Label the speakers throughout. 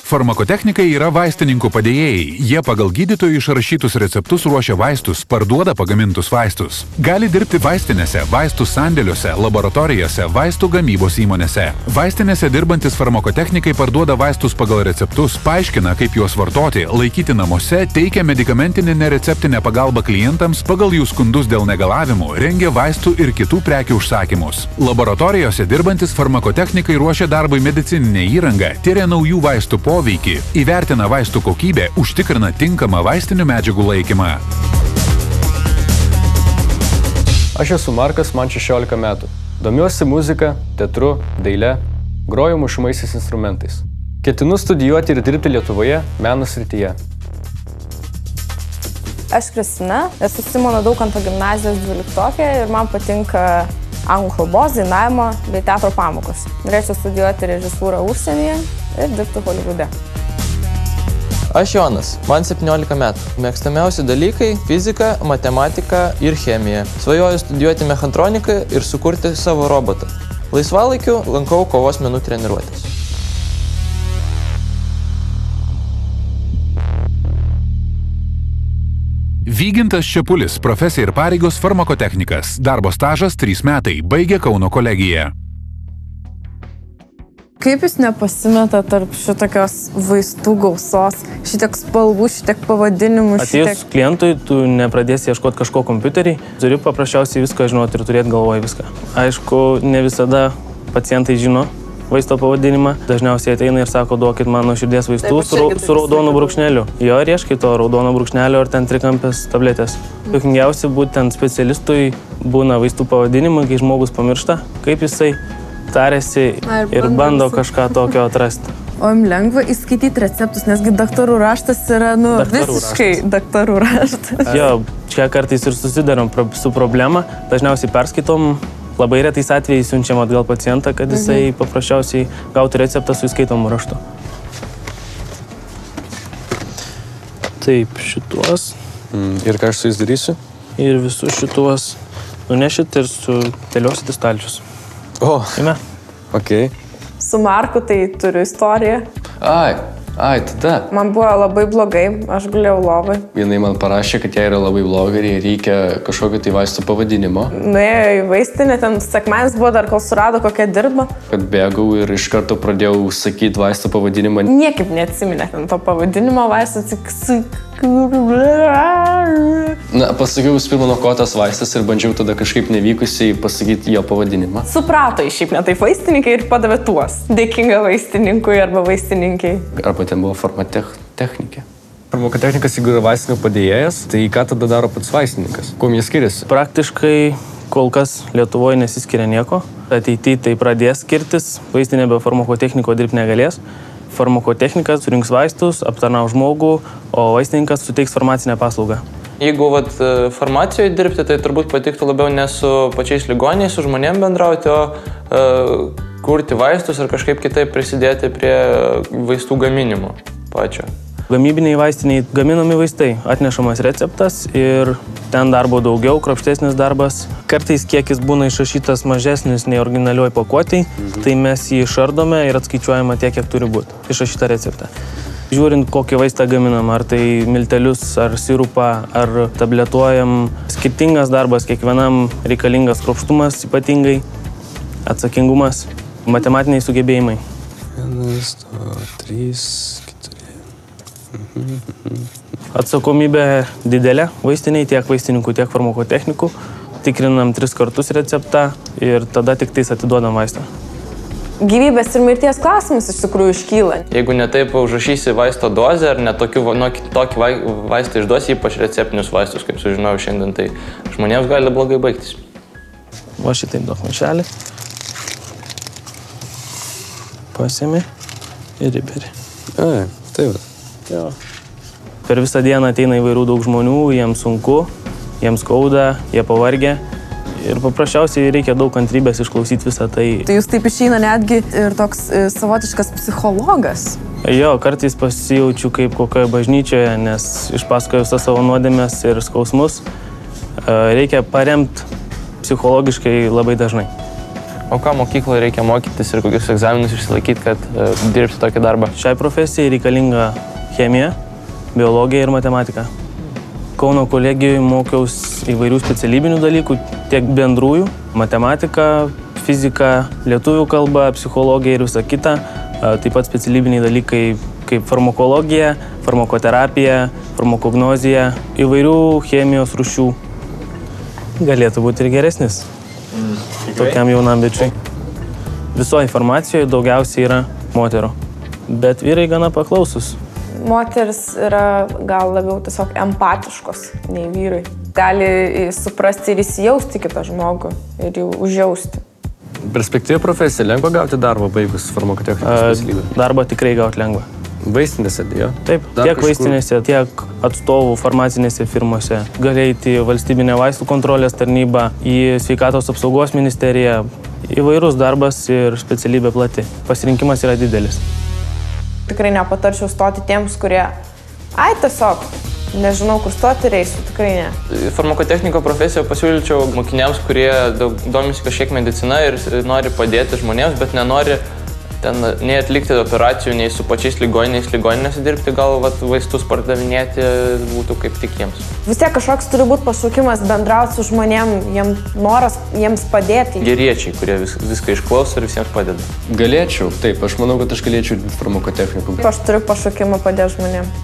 Speaker 1: Farmakotechnikai yra vaistininkų padėjėjai. Jie pagal gydytojų išrašytus receptus ruošia vaistus, parduoda pagamintus vaistus. Gali dirbti vaistinėse, vaistų sandėliuose, laboratorijose, vaistų gamybos įmonėse. Vaistinėse dirbantis farmakotechnikai parduoda vaistus pagal receptus, paaiškina, kaip juos vartoti, laikyti namuose, teikia medikamentinę nereceptinę pagalbą klientams pagal jų skundus dėl negalavimų, rengia vaistų ir kitų prekių užsakymus. Laboratorijose dirbantis farmakotechnikai ruošia darbui medicininę įrangą, tyria naujų vaistų poveikį, įvertina vaistų kokybę, užtikrina tinkamą vaistinių medžiagų laikymą.
Speaker 2: Aš esu Markas, man 16 metų. Domiuosi muzika, teatru, daile, groju mušamaisiais instrumentais. Ketinu studijuoti ir dirbti Lietuvoje meno srityje.
Speaker 3: Aš Kristina, esu Simono Daukanto gimnazijos 12-okė ir man patinka anglų kalbos, dainavimo bei teatro pamokos. Norėčiau studijuoti režisūrą užsienyje ir dirbti Holivude.
Speaker 4: Aš Jonas, man 17 metų. Mėgstamiausi dalykai – fizika, matematika ir chemija. Svajoju studijuoti mechatroniką ir sukurti savo robotą. Laisvalaikiu lankau kovos menų treniruotės.
Speaker 1: Vygintas Čepulis, profesija ir pareigos farmakotechnikas. Darbo stažas 3 metai, baigė Kauno kolegiją.
Speaker 3: Kaip jūs nepasimeta tarp šitokios vaistų gausos, šitiek spalvų, šitiek pavadinimų,
Speaker 5: Atėjus klientui, tu nepradėsi ieškoti kažko kompiuterį, turi paprasčiausiai viską žinoti ir turėti galvoje viską. Aišku, ne visada pacientai žino vaisto pavadinimą. Dažniausiai ateina ir sako, duokit man nuo širdies vaistų su raudonu brūkšneliu. Jo, ir ieškai to raudono brūkšnelio ar ten trikampės tabletės. Juokingiausia būtent specialistui būna vaistų pavadinimai, kai žmogus pamiršta, kaip jisai tarėsi ir bando kažką tokio atrasti.
Speaker 3: O jums lengva įskaityti receptus, nesgi daktarų raštas yra, visiškai daktarų raštas.
Speaker 5: Jo, čia kartais ir susidarom su problema. Dažniausiai perskaitom, labai retais atvejais siunčiam atgal pacientą, kad jisai paprasčiausiai gautų receptą su įskaitomu raštu. Taip, šituos.
Speaker 2: Ir ką aš su jais darysiu?
Speaker 5: Ir visus šituos nunešit ir sudėliosit į stalčius.
Speaker 2: O,
Speaker 5: Ime?
Speaker 2: okei.
Speaker 3: Su Marku tai turiu istoriją.
Speaker 2: Ai, tada.
Speaker 3: Man buvo labai blogai, aš gulėjau lovai.
Speaker 2: Jinai man parašė, kad jai yra labai blogai ir reikia kažkokio tai vaistų pavadinimo.
Speaker 3: Nuėjo į vaistinę, ten sekmadienis buvo dar, kol surado kokią dirbą.
Speaker 2: Kad bėgau ir iš karto pradėjau sakyti vaistų pavadinimą.
Speaker 3: Niekaip neatsiminė ten to pavadinimo vaistų, tik...
Speaker 2: Na, pasakiau vis pirma, nuo ko tas vaistas ir bandžiau tada kažkaip nevykusiai pasakyti jo pavadinimą.
Speaker 3: Suprato šiaip ne taip vaistininkai ir padavė tuos. Dėkinga vaistininkui arba vaistininkiai.
Speaker 2: Arba ten buvo farmakotechnikė. Farmakotechnikas, jeigu yra vaistinio padėjėjas, tai ką tada daro pats vaistininkas? Kuo jie skiriasi?
Speaker 5: Praktiškai kol kas Lietuvoje nesiskiria nieko. Ateityje tai pradės skirtis, vaistinė be farmakotechniko dirbti negalės. Farmakotechnikas surinks vaistus, aptarnaus žmogų, o vaistininkas suteiks farmacinę paslaugą.
Speaker 4: Jeigu farmacijoje dirbti, tai turbūt patiktų labiau ne su pačiais ligoniais, su žmonėm bendrauti, o kurti vaistus ar kažkaip kitaip prisidėti prie vaistų gaminimo pačio.
Speaker 5: Gamybiniai vaistiniai gaminami vaistai, atnešamas receptas ir ten darbo daugiau, kruopštesnis darbas. Kartais kiekis būna išrašytas mažesnis nei originalioj pakuotėj, tai mes jį išardome ir atskaičiuojama tiek, kiek turi būti išrašyta recepta. Žiūrint, kokį vaistą gaminam, ar tai miltelius, ar sirupą, ar tabletuojam, skirtingas darbas, kiekvienam reikalingas kruopštumas ypatingai, atsakingumas, matematiniai sugebėjimai.
Speaker 2: 1, 2, 3, 4.
Speaker 5: Atsakomybė didelė vaistiniai, tiek vaistininkų, tiek farmakotechnikų. Tikrinam 3 kartus receptą ir tada tik tais atiduodam vaistą.
Speaker 3: Gyvybės ir mirties klausimas iš tikrųjų iškyla.
Speaker 4: Jeigu netaip užrašysi vaisto dozę ar tokį vaistą išduosi, ypač receptinius vaistus, kaip sužinojau šiandien, tai žmonėms gali blogai baigtis.
Speaker 5: Va šitaip duok maišelį. Pasiemi ir įberi.
Speaker 2: Tai va.
Speaker 5: Jo. Per visą dieną ateina įvairių daug žmonių, jiems sunku, jiems skauda, jie pavargę. Ir paprasčiausiai reikia daug kantrybės išklausyti visą tai.
Speaker 3: Tai jūs taip išeina netgi ir toks savotiškas psichologas.
Speaker 5: Jo, kartais pasijaučiu kaip kokioje bažnyčioje, nes išpasakoju visą savo nuodėmes ir skausmus. Reikia paremti psichologiškai labai dažnai.
Speaker 4: O ką mokykloje reikia mokytis ir kokius egzaminus išsilaikyti, kad dirbti tokį darbą?
Speaker 5: Šiai profesijai reikalinga chemija, biologija ir matematika. Kauno kolegijoje mokiausi įvairių specialybinių dalykų, tiek bendrųjų – matematika, fizika, lietuvių kalba, psichologija ir visa kita. Taip pat specialybiniai dalykai kaip farmakologija, farmakoterapija, farmakognozija, įvairių chemijos rūšių. Galėtų būti ir geresnis tokiam jaunam bičiui. Visoje informacijoje daugiausiai yra moterų, bet vyrai gana paklausus.
Speaker 3: Moteris yra gal labiau tiesiog empatiškos nei vyrai. Gali suprasti ir įsijausti kitą žmogų ir jų užjausti.
Speaker 2: Perspektyvi profesija, lengva gauti darbą baigus farmakotechnikos specialybę?
Speaker 5: Darbą tikrai gauti lengva.
Speaker 2: Vaistinėse, jo?
Speaker 5: Taip, tiek vaistinėse, tiek atstovų farmacinėse firmose. Gali eiti į valstybinę vaistų kontrolės tarnybą, į sveikatos apsaugos ministeriją. Įvairus darbas ir specialybė plati. Pasirinkimas yra didelis.
Speaker 3: Tikrai nepatarčiau stoti tiems, kurie, tiesiog, nežinau, kur stoti reisiu, tikrai ne.
Speaker 4: Farmakotechniko profesiją pasiūlyčiau mokiniams, kurie domisi kažkiek medicina ir nori padėti žmonėms, bet nenori ten nei atlikti operacijų, nei su pačiais ligoninėse dirbti, gal vaistus pardavinėti būtų kaip tik jiems.
Speaker 3: Vis tiek kažkoks turi būti pašaukimas bendrauti su žmonėm, noras jiems padėti.
Speaker 4: Geriečiai, kurie viską išklauso ir visiems padeda.
Speaker 2: Galėčiau, taip, aš manau, kad aš galėčiau farmakotechnikų.
Speaker 3: Aš turiu pašaukimą padėti žmonėm.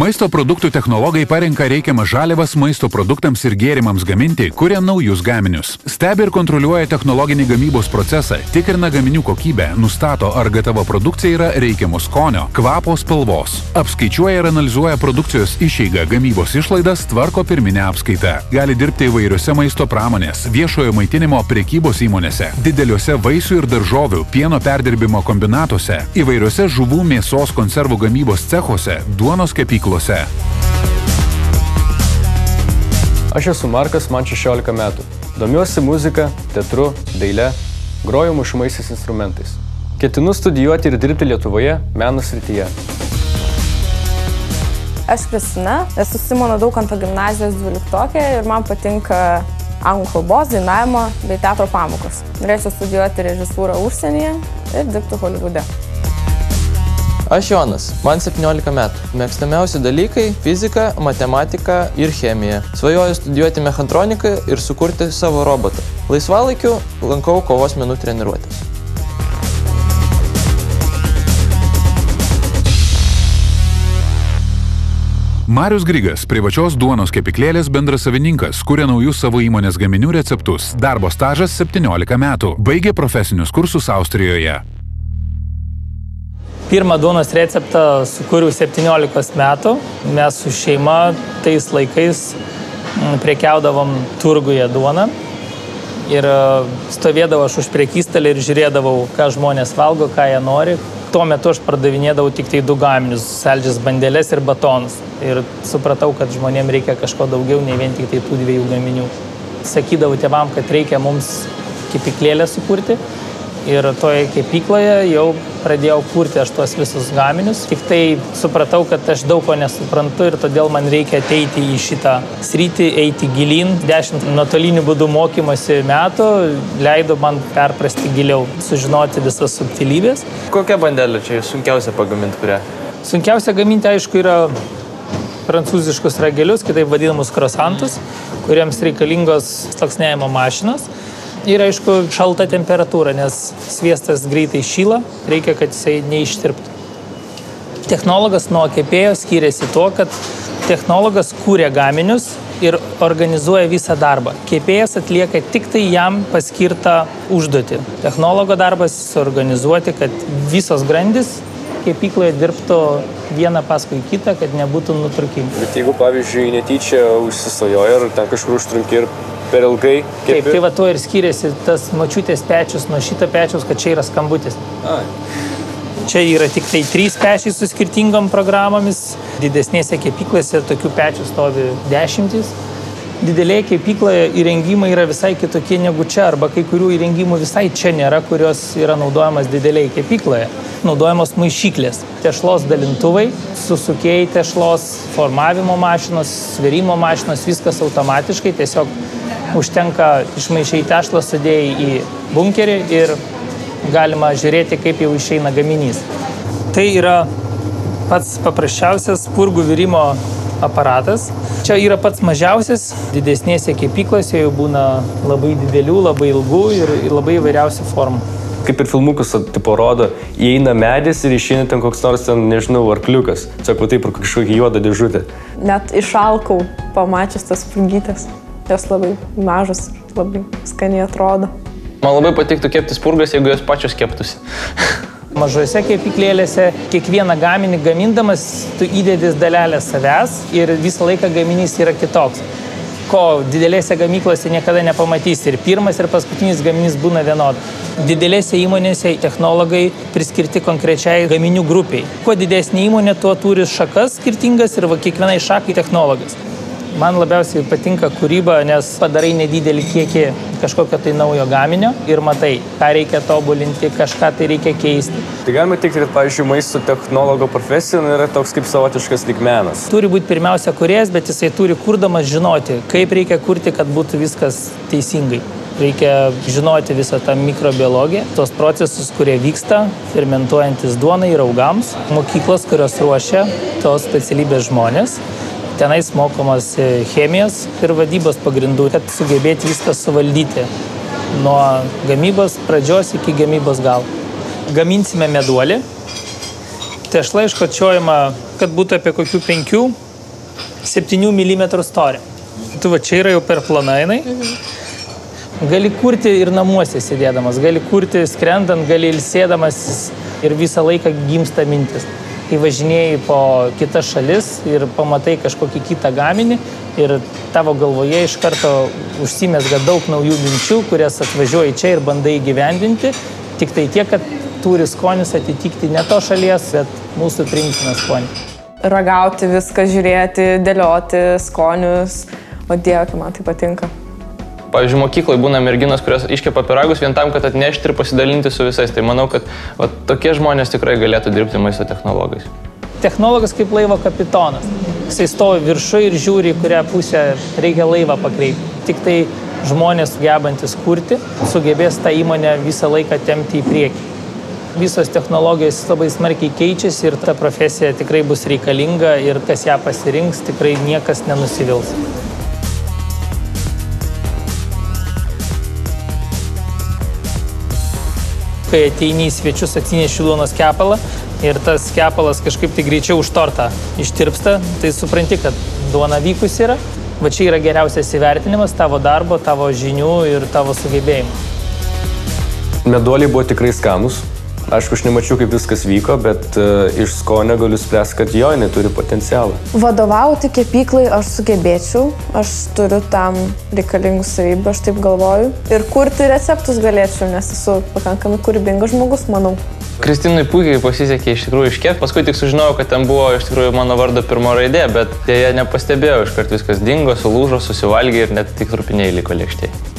Speaker 1: Maisto produktų technologai parenka reikiamas žaliavas maisto produktams ir gėrimams gaminti, kuria naujus gaminius. Stebi ir kontroliuoja technologinį gamybos procesą, tikrina gaminių kokybę, nustato, ar gatava produkcija yra reikiamo skonio, kvapo, spalvos. Apskaičiuoja ir analizuoja produkcijos išeigą, gamybos išlaidas, tvarko pirminę apskaitą. Gali dirbti įvairiose maisto pramonės, viešojo maitinimo prekybos įmonėse, dideliuose vaisių ir daržovių, pieno perdirbimo kombinatuose, įvairiuose žuvų mėsos konservų gamybos cechuose, duonos kepyklose.
Speaker 2: Aš esu Markas, man 16 metų. Domiuosi muzika, teatru, daile, groju mušamaisiais instrumentais. Ketinu studijuoti ir dirbti Lietuvoje meno srityje.
Speaker 3: Aš Kristina, esu Simono Daukanto gimnazijos 12-okė ir man patinka anglų kalbos, dainavimo bei teatro pamokos. Norėčiau studijuoti režisūrą užsienyje ir dirbti Holivude.
Speaker 4: Aš Jonas, man 17 metų. Mėgstamiausi dalykai – fizika, matematika ir chemija. Svajoju studijuoti mechatroniką ir sukurti savo robotą. Laisvalaikiu lankau kovos menų treniruotes.
Speaker 1: Marius Grigas, privačios duonos kepyklėlės bendrasavininkas, kuria naujus savo įmonės gaminių receptus. Darbo stažas 17 metų. Baigė profesinius kursus Austrijoje.
Speaker 6: Pirmą duonos receptą sukūriau 17 metų. Mes su šeima tais laikais prekiaudavom turguje duoną. Ir stovėdavau aš už prekystalį ir žiūrėdavau, ką žmonės valgo, ką jie nori. Tuo metu aš pardavinėdavau tik tai 2 gaminius – saldžias bandeles ir batonus. Ir supratau, kad žmonėms reikia kažko daugiau, nei vien tik tai tų 2 gaminių. Sakydavau tėvam, kad reikia mums kepyklėlę sukurti. Ir toje kepykloje jau pradėjau kurti aš tuos visus gaminius. Tik tai supratau, kad aš daug ko nesuprantu ir todėl man reikia ateiti į šitą sritį, eiti gilyn. 10 nuotolinių būdų mokymosi metų leido man perprasti giliau, sužinoti visas subtilybės.
Speaker 4: Kokia bandelė čia sunkiausia pagaminti kurią?
Speaker 6: Sunkiausia gaminti, aišku, yra prancūziškus ragelius, kitaip vadinamus croissantus, kuriems reikalingos sluoksniavimo mašinos. Ir, aišku, šalta temperatūra, nes sviestas greitai šyla, reikia, kad jisai neištirptų. Technologas nuo kepėjo skiriasi tuo, kad technologas kūrė gaminius ir organizuoja visą darbą. Kepėjas atlieka tik tai jam paskirtą užduotį. Technologo darbas suorganizuoti, kad visos grandys kepykloje dirbtų vieną paskui kitą, kad nebūtų nutrūkimų.
Speaker 2: Bet jeigu, pavyzdžiui, netyčia užsisojoja ir ten kažkur užtrunki ir per ilgai kepi?
Speaker 6: Taip, tai va tuo ir skiriasi tas močiutės pečius nuo šito pečiaus, kad čia yra skambutis. Čia yra tik tai 3 pečiai su skirtingom programomis. Didesnėse kepyklose tokių pečių stovi 10. Didelėje kepykloje įrengimai yra visai kitokie negu čia, arba kai kurių įrengimų visai čia nėra, kurios yra naudojamas didelėje kepykloje. Naudojamos maišyklės, tešlos dalintuvai, susukėjai tešlos, formavimo mašinos, svėrimo mašinos, viskas automatiškai, tiesiog užtenka išmaišai tešlą, sudėjai į bunkerį ir galima žiūrėti, kaip jau išeina gaminys. Tai yra pats paprasčiausias spurgų virimo aparatas. Čia yra pats mažiausias, didesnėse kepyklose jau būna labai didelių, labai ilgų ir labai įvairiausių formų.
Speaker 2: Kaip ir filmukus tipo rodo, įeina medis ir išeina ten koks nors ten, nežinau, arkliukas. Sako taip, ir kažkokia juoda dėžutė.
Speaker 3: Net išalkau pamačius tas spurgytės. Jos labai mažos ir labai skaniai atrodo.
Speaker 4: Man labai patiktų kepti spurgas, jeigu jos pačios keptųsi.
Speaker 6: Mažose kepyklėlėse kiekvieną gaminį gamindamas tu įdėdis dalelę savęs ir visą laiką gaminys yra kitoks. Ko didelėse gamyklose niekada nepamatysi. Ir pirmas ir paskutinis gaminys būna vienodas. Didelėse įmonėse technologai priskirti konkrečiai gaminių grupiai. Kuo didesnė įmonė, tuo turi šakas skirtingas ir kiekvienai šakai technologas. Man labiausiai patinka kūryba, nes padarai nedidelį kiekį kažkokio tai naujo gaminio ir matai, ką reikia tobulinti, kažką tai reikia keisti.
Speaker 2: Tai galime tikti, kad, pavyzdžiui, maisto technologo profesija yra toks kaip savotiškas lyg menas.
Speaker 6: Turi būti pirmiausia kūrėjas, bet jisai turi kurdamas žinoti, kaip reikia kurti, kad būtų viskas teisingai. Reikia žinoti visą tą mikrobiologiją, tos procesus, kurie vyksta, fermentuojantis duonai ir augams, mokyklos, kurios ruošia tos specialybės žmonės. Tenais mokomas chemijos ir vadybos pagrindų, kad sugebėti viską suvaldyti nuo gamybos pradžios iki gamybos galo. Gaminsime meduolį. Tešla iškočiojama, kad būtų apie kokių 5-7 mm storio. Tu va čia yra jau per plona jinai. Gali kurti ir namuose sėdėdamas, gali kurti skrendant, gali ilsėdamas ir visą laiką gimsta mintis. Kai važinėjai po kitas šalis ir pamatai kažkokį kitą gaminį ir tavo galvoje iš karto užsimezga daug naujų minčių, kurias atvažiuoji čia ir bandai įgyvendinti, tik tai tiek, kad turi skonis atitikti ne to šalies, bet mūsų priimtiną skonį.
Speaker 3: Ragauti viską, žiūrėti, dėlioti skonius, o Dieve, kai man tai patinka.
Speaker 4: Pavyzdžiui, mokykloje būna merginos, kurios iškepa pyragus vien tam, kad atnešti ir pasidalinti su visais. Tai manau, kad tokie žmonės tikrai galėtų dirbti maisto technologais.
Speaker 6: Technologas kaip laivo kapitonas. Jisai stovi viršuje ir žiūri, į kurią pusę reikia laivą pakreipti. Tik tai žmonės gebantis kurti sugebės tą įmonę visą laiką tempti į priekį. Visos technologijos labai smarkiai keičiasi ir ta profesija tikrai bus reikalinga ir kas ją pasirinks, tikrai niekas nenusivils. Kai ateini į svečius, atsineši duonos kepalą ir tas kepalas kažkaip tai greičiau už tortą ištirpsta, tai supranti, kad duona vykus yra. Va čia yra geriausias įvertinimas tavo darbo, tavo žinių ir tavo sugebėjimų.
Speaker 2: Meduoliai buvo tikrai skanūs. Aišku, aš nemačiau, kaip viskas vyko, bet iš skonio galiu spręsti, kad jo, jinai turi potencialą.
Speaker 3: Vadovauti kepyklai aš sugebėčiau, aš turiu tam reikalingų savybių, aš taip galvoju. Ir kurti receptus galėčiau, nes esu pakankamai kūrybingas žmogus, manau.
Speaker 4: Kristinai puikiai pasisekė iš tikrųjų iškepti. Paskui tik sužinojau, kad ten buvo iš tikrųjų mano vardo pirmo raidė, bet dėja nepastebėjau, iškart viskas dingo, sulūžo, susivalgė ir net tik trupiniai liko lėkštėje.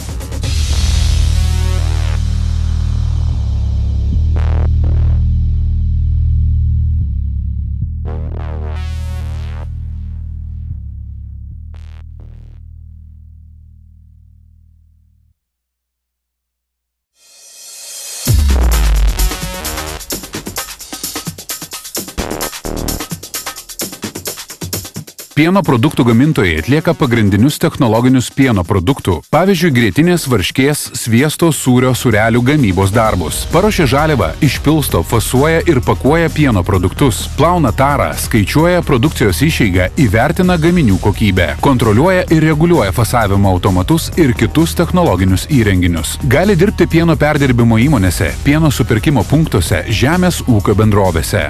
Speaker 1: Pieno produktų gamintojai atlieka pagrindinius technologinius pieno produktų, pavyzdžiui, grietinės, varškės, sviesto, sūrio, sūrelių gamybos darbus. Paruošia žaliavą, išpilsto, fasuoja ir pakuoja pieno produktus, plauna tarą, skaičiuoja produkcijos išeigą, įvertina gaminių kokybę, kontroliuoja ir reguliuoja fasavimo automatus ir kitus technologinius įrenginius. Gali dirbti pieno perdirbimo įmonėse, pieno supirkimo punktuose, žemės ūkio bendrovėse.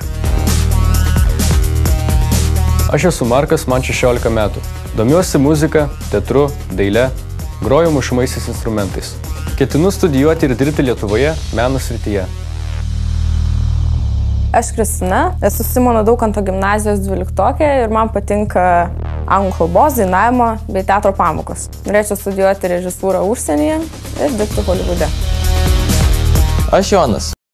Speaker 2: Aš esu Markas, man 16 metų. Domiuosi muzika, teatru, daile, groju mušamaisiais instrumentais. Ketinu studijuoti ir dirbti Lietuvoje meno srityje.
Speaker 3: Aš Kristina, esu Simono Daukanto gimnazijos 12-okė ir man patinka anglų kalbos, dainavimo bei teatro pamokos. Norėčiau studijuoti režisūrą užsienyje ir dirbti Holivude.
Speaker 4: Aš Jonas.